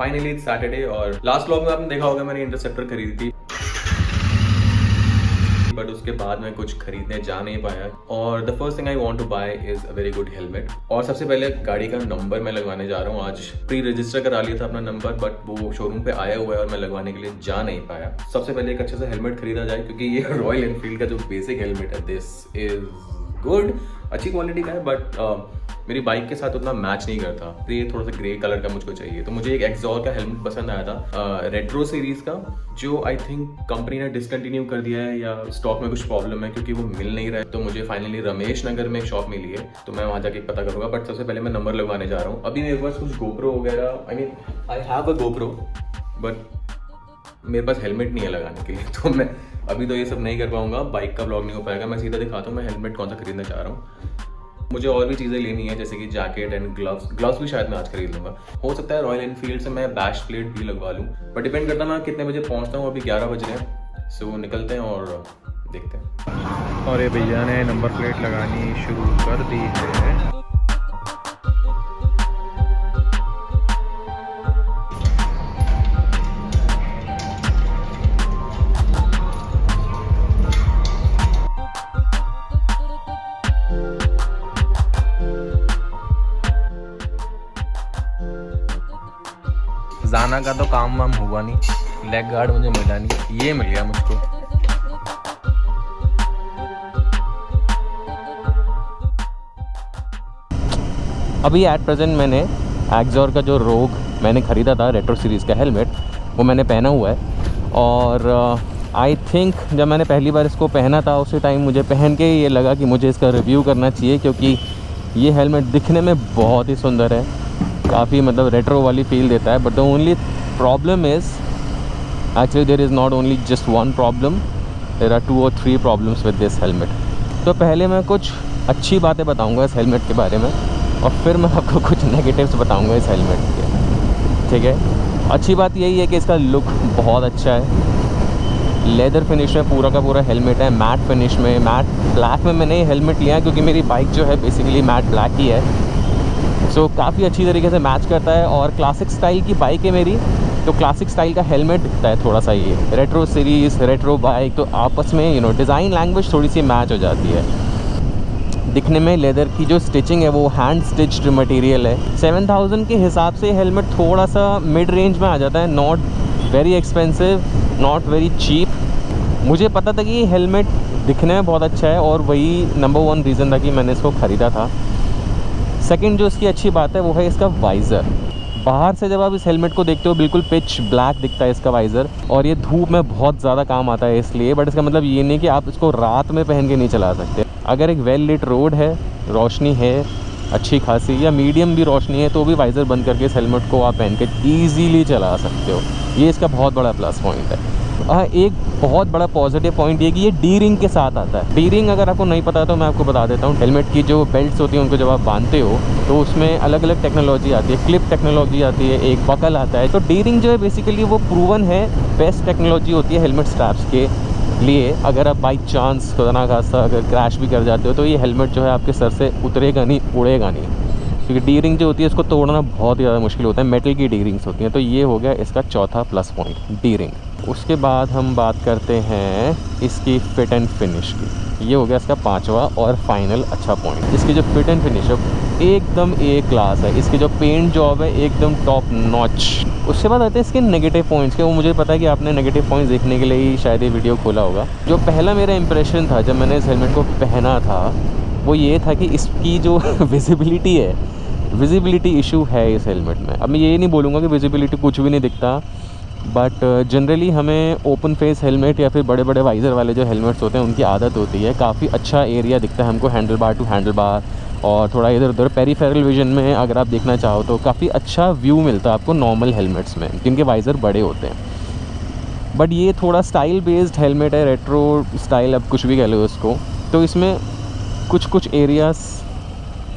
Finally it's Saturday और last vlog में आपने देखा होगा मैंने इंटरसेप्टर खरीदी थी, बट उसके बाद मैं कुछ खरीदने जा नहीं पाया। और the first thing I want to buy is a very good helmet. और सबसे पहले गाड़ी का नंबर मैं लगवाने जा रहा हूँ। आज प्री रजिस्टर करा लिया था अपना नंबर, बट वो शोरूम पे आया हुआ है और मैं लगवाने के लिए जा नहीं पाया। सबसे पहले एक अच्छे से हेलमेट खरीदा जाए, क्योंकि ये रॉयल एनफील्ड का जो बेसिक हेलमेट है दिस इज गुड, अच्छी क्वालिटी का है, बट मेरी बाइक के साथ उतना मैच नहीं करता। तो ये थोड़ा सा ग्रे कलर का मुझको चाहिए। तो मुझे एक एक्सॉर का हेलमेट पसंद आया था रेट्रो सीरीज का, जो आई थिंक कंपनी ने डिसकंटिन्यू कर दिया है या स्टॉक में कुछ प्रॉब्लम है क्योंकि वो मिल नहीं रहा है। तो मुझे फाइनली रमेश नगर में एक शॉप मिली है, तो मैं वहाँ जाके पता करूँगा। बट सबसे पहले मैं नंबर लगवाने जा रहा हूँ। अभी मेरे पास कुछ गोप्रो वगैरह, I have a GoPro, but मेरे पास हेलमेट नहीं है लगाने के लिए, तो मैं अभी तो ये सब नहीं कर पाऊंगा। बाइक का व्लॉग नहीं हो पाएगा। मैं सीधा दिखाता हूँ मैं हेलमेट कौन सा खरीदना चाह रहा हूँ। मुझे और भी चीज़ें लेनी है, जैसे कि जैकेट एंड ग्लव्स भी शायद मैं आज खरीद लूँगा। हो सकता है रॉयल एनफील्ड से मैं बैश प्लेट भी लगवा लूँ, पर डिपेंड करता मैं कितने बजे पहुँचता हूँ। अभी 11 बज रहे हैं, सो निकलते हैं और देखते हैं। और ये भैया ने नंबर प्लेट लगानी शुरू कर दी है। जाना का तो काम वाम हुआ नहीं, लेग गार्ड मुझे मिला नहीं, ये मिल गया मुझको। अभी एट प्रेजेंट मैंने एक्सॉर का जो रोग मैंने ख़रीदा था रेट्रो सीरीज़ का हेलमेट, वो मैंने पहना हुआ है। और आई थिंक जब मैंने पहली बार इसको पहना था उसी टाइम मुझे पहन के ये लगा कि मुझे इसका रिव्यू करना चाहिए, क्योंकि ये हेलमेट दिखने में बहुत ही सुंदर है, काफ़ी मतलब रेट्रो वाली फील देता है। But the only problem is actually there is not only just one problem, there are 2 or 3 problems with this helmet. तो पहले मैं कुछ अच्छी बातें बताऊंगा इस हेलमेट के बारे में, और फिर मैं आपको कुछ नेगेटिव्स बताऊंगा इस हेलमेट के, ठीक है। अच्छी बात यही है कि इसका लुक बहुत अच्छा है। लेदर फिनिश में पूरा का पूरा हेलमेट है, मैट फिनिश में, मैट ब्लैक में मैंने ये हेलमेट लिया है क्योंकि मेरी बाइक जो है बेसिकली मैट ब्लैक ही है। सो काफ़ी अच्छी तरीके से मैच करता है। और क्लासिक स्टाइल की बाइक है मेरी, तो क्लासिक स्टाइल का हेलमेट दिखता है थोड़ा सा। ये रेट्रो सीरीज़, रेट्रो बाइक, तो आपस में डिज़ाइन लैंग्वेज थोड़ी सी मैच हो जाती है। दिखने में लेदर की जो स्टिचिंग है वो हैंड स्टिच्ड मटेरियल है। 7000 के हिसाब से हेलमेट थोड़ा सा मिड रेंज में आ जाता है, not very expensive, not very cheap. मुझे पता था कि ये हेलमेट दिखने में बहुत अच्छा है और वही नंबर 1 रीज़न था कि मैंने इसको ख़रीदा था। सेकंड जो इसकी अच्छी बात है वो है इसका वाइज़र। बाहर से जब आप इस हेलमेट को देखते हो बिल्कुल पिच ब्लैक दिखता है इसका वाइज़र, और ये धूप में बहुत ज़्यादा काम आता है इसलिए। बट इसका मतलब ये नहीं कि आप इसको रात में पहन के नहीं चला सकते। अगर एक वेल लिट रोड है, रोशनी है अच्छी खासी, या मीडियम भी रोशनी है, तो भी वाइज़र बंद करके इस हेलमेट को आप पहन के ईज़िली चला सकते हो। ये इसका बहुत बड़ा प्लस पॉइंट है। एक बहुत बड़ा पॉजिटिव पॉइंट ये कि ये डी रिंग के साथ आता है। डी रिंग अगर आपको नहीं पता तो मैं आपको बता देता हूँ। हेलमेट की जो बेल्ट्स होती हैं उनको जब आप बांधते हो तो उसमें अलग अलग टेक्नोलॉजी आती है, क्लिप टेक्नोलॉजी आती है, एक बकल आता है। तो डी रिंग जो है बेसिकली वो प्रूवन है बेस्ट टेक्नोलॉजी होती है हेलमेट स्ट्रैप्स के लिए। अगर आप बाई चांस खुदा ना खास्ता अगर क्रैश भी कर जाते हो तो ये हेलमेट जो है आपके सर से उतरेगा नहीं, उड़ेगा नहीं, क्योंकि डी रिंग जो होती है उसको तोड़ना बहुत ही ज़्यादा मुश्किल होता है। मेटल की डी रिंग्स होती हैं। तो ये हो गया इसका चौथा प्लस पॉइंट, डी रिंग। उसके बाद हम बात करते हैं इसकी फिट एंड फिनिश की। ये हो गया इसका 5वां और फाइनल अच्छा पॉइंट। इसकी जो फिट एंड फिनिश है एकदम ए क्लास है। इसकी जो पेंट जॉब है एकदम टॉप नॉच। उसके बाद आते हैं इसके नेगेटिव पॉइंट्स के। वो मुझे पता है कि आपने नेगेटिव पॉइंट्स देखने के लिए ही शायद ये वीडियो खोला होगा। जो पहला मेरा इंप्रेशन था जब मैंने इस हेलमेट को पहना था वो ये था कि इसकी जो विजिबिलिटी है, विजिबिलिटी इशू है इस हेलमेट में। अब मैं ये नहीं बोलूँगा कि विजिबिलिटी कुछ भी नहीं दिखता, बट जनरली हमें ओपन फेस हेलमेट या फिर बड़े बड़े वाइज़र वाले जो हेलमेट्स होते हैं उनकी आदत होती है। काफ़ी अच्छा एरिया दिखता है हमको handlebar to handlebar, और थोड़ा इधर उधर पेरीफेरल विजन में अगर आप देखना चाहो तो काफ़ी अच्छा व्यू मिलता है आपको नॉर्मल हेलमेट्स में जिनके वाइज़र बड़े होते हैं। बट ये थोड़ा स्टाइल बेस्ड हेलमेट है, रेट्रो स्टाइल, अब कुछ भी कह लो उसको। तो इसमें कुछ एरियाज़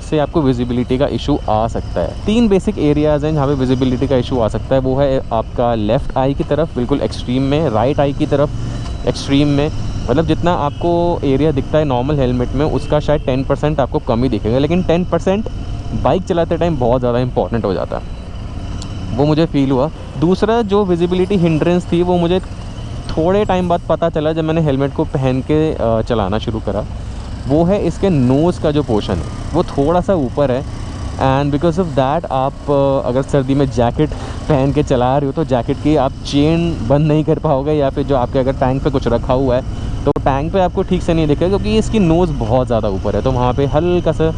से आपको विजिबिलिटी का इशू आ सकता है। 3 बेसिक एरियाज़ हैं जहाँ पे विजिबिलिटी का इशू आ सकता है। वो है आपका लेफ़्ट आई की तरफ बिल्कुल एक्सट्रीम में, राइट आई की तरफ एक्सट्रीम में। मतलब जितना आपको एरिया दिखता है नॉर्मल हेलमेट में उसका शायद 10% आपको कम ही दिखेगा, लेकिन 10% बाइक चलाते टाइम बहुत ज़्यादा इंपॉर्टेंट हो जाता है। वो मुझे फ़ील हुआ। दूसरा जो विजिबिलिटी हिंड्रेंस थी वो मुझे थोड़े टाइम बाद पता चला जब मैंने हेलमेट को पहन के चलाना शुरू करा, वो है इसके नोज़ का जो पोर्शन है वो थोड़ा सा ऊपर है। एंड बिकॉज ऑफ दैट आप अगर सर्दी में जैकेट पहन के चला रहे हो तो जैकेट की आप चेन बंद नहीं कर पाओगे, या फिर जो आपके अगर टैंक पे कुछ रखा हुआ है तो टैंक पे आपको ठीक से नहीं दिखेगा क्योंकि इसकी नोज़ बहुत ज़्यादा ऊपर है, तो वहाँ पे हल्का सा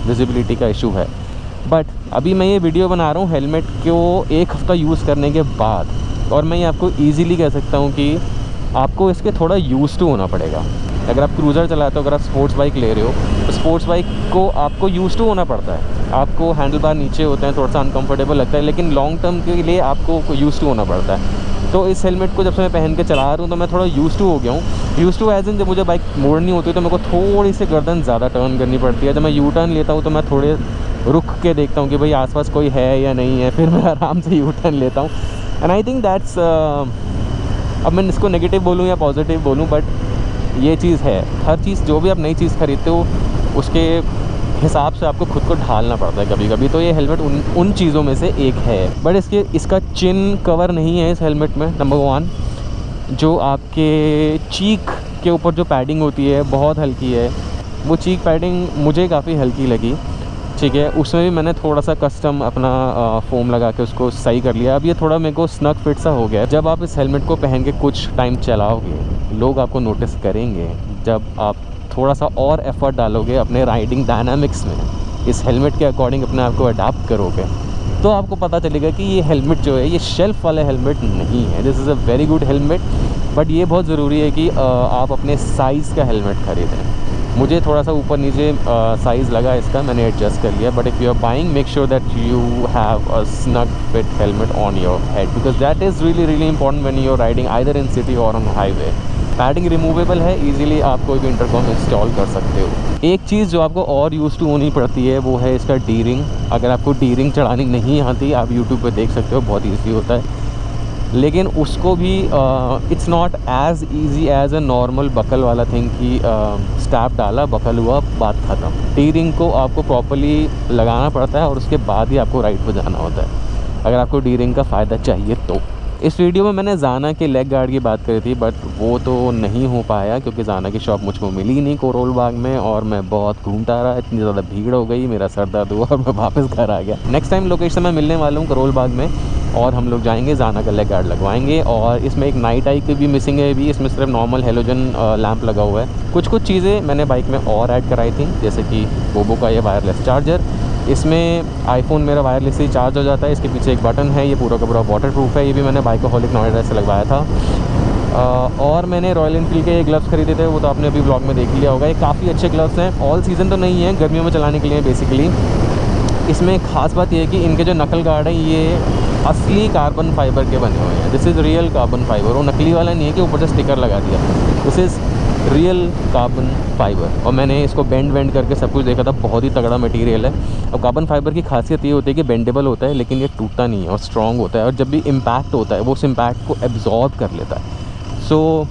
विजिबिलिटी का इशू है। बट अभी मैं ये वीडियो बना रहा हूँ हेलमेट को 1 हफ़्ता यूज़ करने के बाद, और मैं ये आपको ईज़िली कह सकता हूँ कि आपको इसके थोड़ा यूज़ टू होना पड़ेगा। अगर आप क्रूज़र चलाते हो, अगर आप स्पोर्ट्स बाइक ले रहे हो तो स्पोर्ट्स बाइक को आपको यूज़ टू होना पड़ता है। आपको हैंडल बार नीचे होते हैं, थोड़ा सा अनकंफर्टेबल लगता है, लेकिन लॉन्ग टर्म के लिए आपको यूज़ टू होना पड़ता है। तो इस हेलमेट को जब से मैं पहन के चला रहा हूँ तो मैं थोड़ा यूज़ टू हो गया हूँ। यूज़ टू एज इन जब मुझे बाइक मोड़नी होती है तो मेरे को थोड़ी सी गर्दन ज़्यादा टर्न करनी पड़ती है। जब मैं यू टर्न लेता हूँ तो मैं थोड़े रुक के देखता हूँ कि भाई आसपास कोई है या नहीं है, फिर मैं आराम से यू टर्न लेता हूँ। एंड आई थिंक दैट्स, अब मैं इसको नेगेटिव बोलूँ या पॉजिटिव बोलूँ, बट ये चीज़ है। हर चीज़, जो भी आप नई चीज़ खरीदते हो उसके हिसाब से आपको खुद को ढालना पड़ता है कभी कभी, तो ये हेलमेट उन चीज़ों में से एक है। बट इसका चिन कवर नहीं है इस हेलमेट में, नंबर 1। जो आपके चीक के ऊपर जो पैडिंग होती है बहुत हल्की है, वो चीक पैडिंग मुझे काफ़ी हल्की लगी, ठीक है। उसमें भी मैंने थोड़ा सा कस्टम अपना फोम लगा के उसको सही कर लिया। अब ये थोड़ा मेरे को स्नग फिट सा हो गया। जब आप इस हेलमेट को पहन के कुछ टाइम चलाओगे, लोग आपको नोटिस करेंगे। जब आप थोड़ा सा और एफर्ट डालोगे अपने राइडिंग डायनामिक्स में, इस हेलमेट के अकॉर्डिंग अपने आप को अडाप्ट करोगे, तो आपको पता चलेगा कि ये हेलमेट जो है ये शेल्फ वाला हेलमेट नहीं है। This is a very good helmet, but ये बहुत ज़रूरी है कि आप अपने साइज़ का हेलमेट ख़रीदें। मुझे थोड़ा सा ऊपर नीचे साइज़ लगा इसका, मैंने एडजस्ट कर लिया। But if you are buying, make sure that you have a snug fit helmet on your head, because that is really important when you are riding either in city or on highway. Padding removable है, easily आप कोई भी intercom install कर सकते हो। एक चीज़ जो आपको और यूज़ टू होनी पड़ती है वो है इसका डी रिंग। अगर आपको डी रिंग चढ़ानी नहीं आती, आप यूट्यूब पे देख सकते हो, बहुत ईजी होता है। लेकिन उसको भी it's not as easy as a normal buckle वाला थिंग कि स्टैप डाला, बकल हुआ, बात ख़त्म। डी रिंग को आपको प्रॉपर्ली लगाना पड़ता है और उसके बाद ही आपको राइड पर जाना होता है, अगर आपको डी रिंग का फ़ायदा चाहिए तो। इस वीडियो में मैंने जाना के लेग गार्ड की बात करी थी, बट वो तो नहीं हो पाया क्योंकि जाना की शॉप मुझको मिली नहीं करोल बाग में, और मैं बहुत घूमता रहा, इतनी ज़्यादा भीड़ हो गई, मेरा सर दर्द हुआ और मैं वापस घर आ गया। नेक्स्ट टाइम लोकेशन मैं मिलने वाला हूँ करोल बाग में, और हम लोग जाएंगे जाना का लेग गार्ड लगवाएंगे। और इसमें एक नाइट आई की भी मिसिंग है अभी, इसमें सिर्फ नॉर्मल हेलोजन लैंप लगा हुआ है। कुछ चीज़ें मैंने बाइक में और ऐड कराई थी, जैसे कि बोबो का ये वायरलेस चार्जर। इसमें आईफोन मेरा वायरलेस ही चार्ज हो जाता है। इसके पीछे एक बटन है, ये पूरा का पूरा वाटर प्रूफ है। ये भी मैंने बाइकोहॉलिक नोएडा से लगवाया था। और मैंने रॉयल एनफील्ड के ये ग्लव्स खरीदे थे, वो तो आपने अभी ब्लॉग में देख लिया होगा। ये काफ़ी अच्छे ग्लव्स हैं, ऑल सीज़न तो नहीं है, गर्मियों में चलाने के लिए बेसिकली। इसमें खास बात ये है कि इनके जो नकल गार्ड हैं ये असली कार्बन फाइबर के बने हुए हैं। This is real carbon fibre, वो नकली वाला नहीं है कि ऊपर से स्टिकर लगा दिया। This is real carbon fibre, और मैंने इसको बेंड करके सब कुछ देखा था, बहुत ही तगड़ा मटेरियल है। अब कार्बन फाइबर की खासियत ये होती है कि बेंडेबल होता है, लेकिन ये टूटता नहीं है और स्ट्रॉन्ग होता है, और जब भी इम्पैक्ट होता है वो उस इम्पैक्ट को एब्जॉर्ब कर लेता है। सो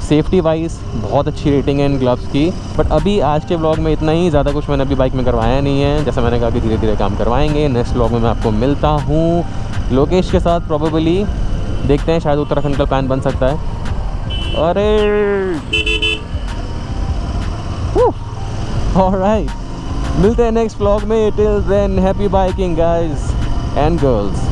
सेफ्टी वाइज बहुत अच्छी रेटिंग है इन ग्लव्स की। बट अभी आज के व्लॉग में इतना ही, ज़्यादा कुछ मैंने अभी बाइक में करवाया नहीं है। जैसा मैंने कहा कि धीरे धीरे काम करवाएंगे। नेक्स्ट व्लॉग में मैं आपको मिलता हूँ लोकेश के साथ, प्रोबेबली देखते हैं, शायद उत्तराखंड का प्लान बन सकता है। अरे ऑलराइट, मिलते हैं नेक्स्ट व्लॉग में। Till than happy biking guys and girls.